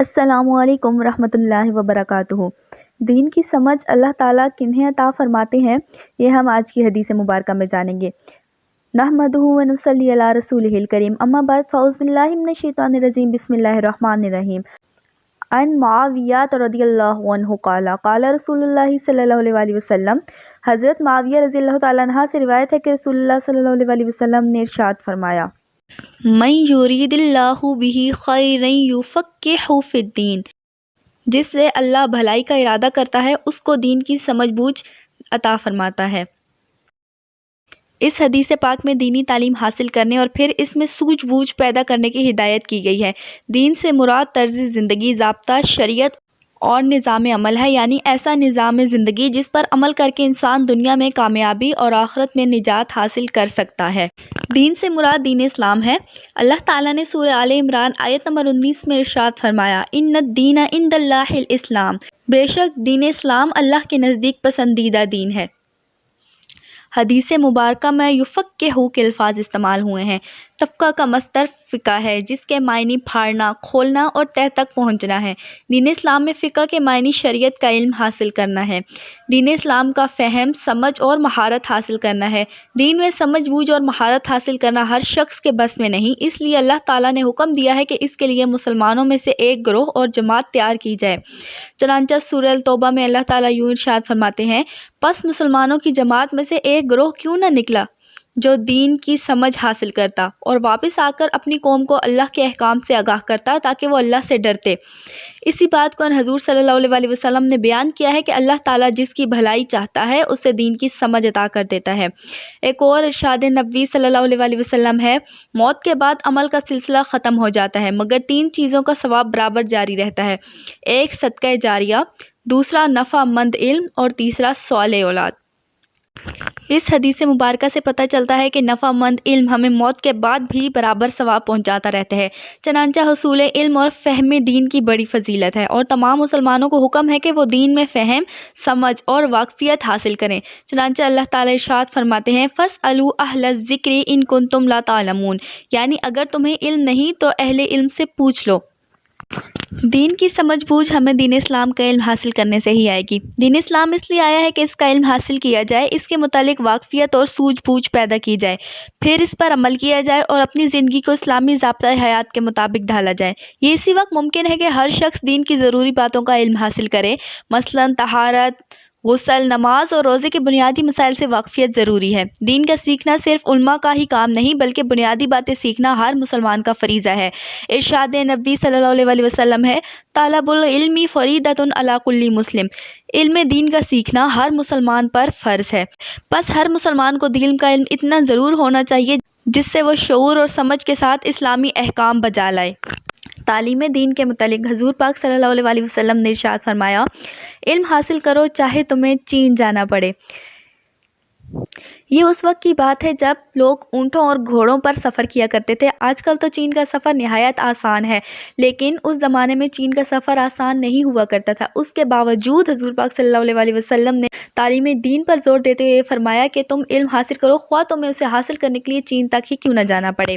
السلام علیکم ورحمۃ اللہ وبرکاتہ۔ دین کی سمجھ اللہ تعالیٰ کنہیں عطا فرماتے ہیں، یہ ہم آج کی حدیث مبارکہ میں جانیں گے۔ نحمدہ و نصلی علی رسولہ الکریم، اما بعد فاعوذ باللہ من الشیطان الرجیم، بسم اللہ الرحمن الرحیم۔ عن معاویہ رضی اللہ عنہ قال قال رسول اللہ صلی اللہ علیہ وسلم، حضرت معاویہ رضی اللہ تعالیٰ عنہ سے روایت ہے کہ رسول اللہ صلی اللہ علیہ وسلم نے ارشاد فرمایا، من یرید اللہ بہ خیرا یفقہہ فی الدین، جس سے اللہ بھلائی کا ارادہ کرتا ہے اس کو دین کی سمجھ بوجھ عطا فرماتا ہے۔ اس حدیث پاک میں دینی تعلیم حاصل کرنے اور پھر اس میں سوجھ بوجھ پیدا کرنے کی ہدایت کی گئی ہے۔ دین سے مراد طرز زندگی، ضابطہ شریعت اور نظام عمل ہے، یعنی ایسا نظام زندگی جس پر عمل کر کے انسان دنیا میں کامیابی اور آخرت میں نجات حاصل کر سکتا ہے۔ دین سے مراد دین اسلام ہے۔ اللہ تعالیٰ نے سورہ آل عمران آیت نمبر 19 میں ارشاد فرمایا، ان الدین عند اللہ الاسلام، بے شک دین اسلام اللہ کے نزدیک پسندیدہ دین ہے۔ حدیث مبارکہ میں یفقہہ کے الفاظ استعمال ہوئے ہیں۔ تفقہ کا مصدر فقہ ہے، جس کے معنی پھاڑنا، کھولنا اور تہ تک پہنچنا ہے۔ دین اسلام میں فقہ کے معنی شریعت کا علم حاصل کرنا ہے۔ دین اسلام کا فہم، سمجھ اور مہارت حاصل کرنا ہے۔ دین میں سمجھ بوجھ اور مہارت حاصل کرنا ہر شخص کے بس میں نہیں، اس لیے اللہ تعالیٰ نے حکم دیا ہے کہ اس کے لیے مسلمانوں میں سے ایک گروہ اور جماعت تیار کی جائے۔ چنانچہ سورہ التوبہ میں اللہ تعالیٰ یوں ارشاد فرماتے ہیں، پس مسلمانوں کی جماعت میں سے ایک گروہ کیوں نہ نکلا جو دین کی سمجھ حاصل کرتا اور واپس آ کر اپنی قوم کو اللہ کے احکام سے آگاہ کرتا تاکہ وہ اللہ سے ڈرتے۔ اسی بات کو حضور صلی اللہ علیہ وسلم نے بیان کیا ہے کہ اللہ تعالیٰ جس کی بھلائی چاہتا ہے اسے دین کی سمجھ عطا کر دیتا ہے۔ ایک اور ارشاد نبوی صلی اللہ علیہ وسلم ہے، موت کے بعد عمل کا سلسلہ ختم ہو جاتا ہے مگر تین چیزوں کا ثواب برابر جاری رہتا ہے، ایک صدقہ جاریہ، دوسرا نفع مند علم اور تیسرا صالح اولاد۔ اس حدیث مبارکہ سے پتہ چلتا ہے کہ نفع مند علم ہمیں موت کے بعد بھی برابر ثواب پہنچاتا رہتا ہے۔ چنانچہ حصول علم اور فہم دین کی بڑی فضیلت ہے اور تمام مسلمانوں کو حکم ہے کہ وہ دین میں فہم، سمجھ اور واقفیت حاصل کریں۔ چنانچہ اللہ تعالیٰ ارشاد فرماتے ہیں، فَاسْأَلُوا أَهْلَ الذِّكْرِ إِن كُنتُمْ لَا تَعْلَمُونَ، یعنی اگر تمہیں علم نہیں تو اہل علم سے پوچھ لو۔ دین کی سمجھ بوجھ ہمیں دین اسلام کا علم حاصل کرنے سے ہی آئے گی۔ دین اسلام اس لیے آیا ہے کہ اس کا علم حاصل کیا جائے، اس کے متعلق واقفیت اور سوجھ بوجھ پیدا کی جائے، پھر اس پر عمل کیا جائے اور اپنی زندگی کو اسلامی ضابطۂ حیات کے مطابق ڈھالا جائے۔ یہ اسی وقت ممکن ہے کہ ہر شخص دین کی ضروری باتوں کا علم حاصل کرے، مثلاً طہارت، غسل، نماز اور روزے کے بنیادی مسائل سے واقفیت ضروری ہے۔ دین کا سیکھنا صرف علماء کا ہی کام نہیں بلکہ بنیادی باتیں سیکھنا ہر مسلمان کا فریضہ ہے۔ ارشاد نبی صلی اللہ علیہ وسلم ہے، طلب العلم فریضۃ علی کل مسلم، علم دین کا سیکھنا ہر مسلمان پر فرض ہے۔ بس ہر مسلمان کو دین کا علم اتنا ضرور ہونا چاہیے جس سے وہ شعور اور سمجھ کے ساتھ اسلامی احکام بجا لائے۔ تعلیم دین کے متعلق حضور پاک صلی اللہ علیہ وسلم نے ارشاد فرمایا، علم حاصل کرو چاہے تمہیں چین جانا پڑے۔ یہ اس وقت کی بات ہے جب لوگ اونٹوں اور گھوڑوں پر سفر کیا کرتے تھے۔ آج کل تو چین کا سفر نہایت آسان ہے، لیکن اس زمانے میں چین کا سفر آسان نہیں ہوا کرتا تھا۔ اس کے باوجود حضور پاک صلی اللہ علیہ وسلم نے تعلیم دین پر زور دیتے ہوئے فرمایا کہ تم علم حاصل کرو، خواہ تمہیں اسے حاصل کرنے کے لیے چین تک ہی کیوں نہ جانا پڑے۔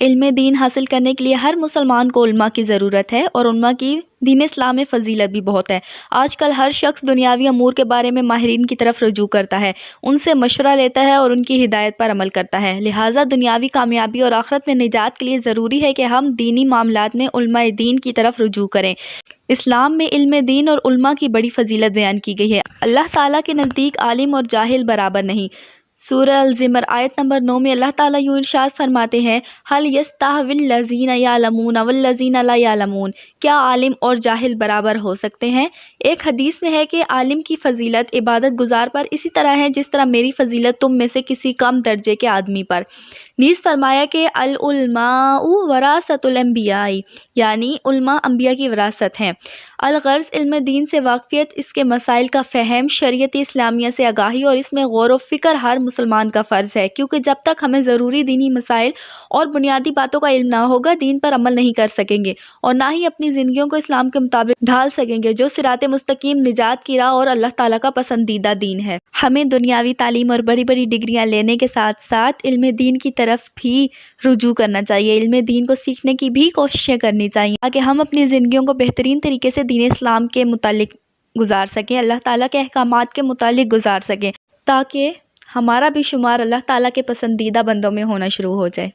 علم دین حاصل کرنے کے لیے ہر مسلمان کو علماء کی ضرورت ہے اور علماء کی دین اسلام میں فضیلت بھی بہت ہے۔ آج کل ہر شخص دنیاوی امور کے بارے میں ماہرین کی طرف رجوع کرتا ہے، ان سے مشورہ لیتا ہے اور ان کی ہدایت پر عمل کرتا ہے۔ لہٰذا دنیاوی کامیابی اور آخرت میں نجات کے لیے ضروری ہے کہ ہم دینی معاملات میں علماء دین کی طرف رجوع کریں۔ اسلام میں علم دین اور علماء کی بڑی فضیلت بیان کی گئی ہے۔ اللہ تعالیٰ کے نزدیک عالم اور جاہل برابر نہیں۔ سورہ الزمر آیت نمبر 9 میں اللہ تعالیٰ یوں ارشاد فرماتے ہیں، هل يستوي الذين يعلمون والذين لا يعلمون، کیا عالم اور جاہل برابر ہو سکتے ہیں؟ ایک حدیث میں ہے کہ عالم کی فضیلت عبادت گزار پر اسی طرح ہے جس طرح میری فضیلت تم میں سے کسی کم درجے کے آدمی پر۔ نیز فرمایا کہ العلماء وراثۃ الانبیاء، یعنی علماء انبیاء کی وراثت ہیں۔ الغرض علم دین سے واقفیت، اس کے مسائل کا فہم، شریعت اسلامیہ سے آگاہی اور اس میں غور و فکر ہر مسلمان کا فرض ہے، کیونکہ جب تک ہمیں ضروری دینی مسائل اور بنیادی باتوں کا علم نہ ہوگا دین پر عمل نہیں کر سکیں گے اور نہ ہی اپنی زندگیوں کو اسلام کے مطابق ڈھال سکیں گے جو صراط مستقیم، نجات کی راہ اور اللہ تعالیٰ کا پسندیدہ دین ہے۔ ہمیں دنیاوی تعلیم اور بڑی بڑی ڈگریاں لینے کے ساتھ ساتھ علم دین کی طرف طرف بھی رجوع کرنا چاہیے، علم دین کو سیکھنے کی بھی کوششیں کرنی چاہیے تاکہ ہم اپنی زندگیوں کو بہترین طریقے سے دین اسلام کے متعلق گزار سکیں، اللہ تعالیٰ کے احکامات کے متعلق گزار سکیں، تاکہ ہمارا بھی شمار اللہ تعالیٰ کے پسندیدہ بندوں میں ہونا شروع ہو جائے۔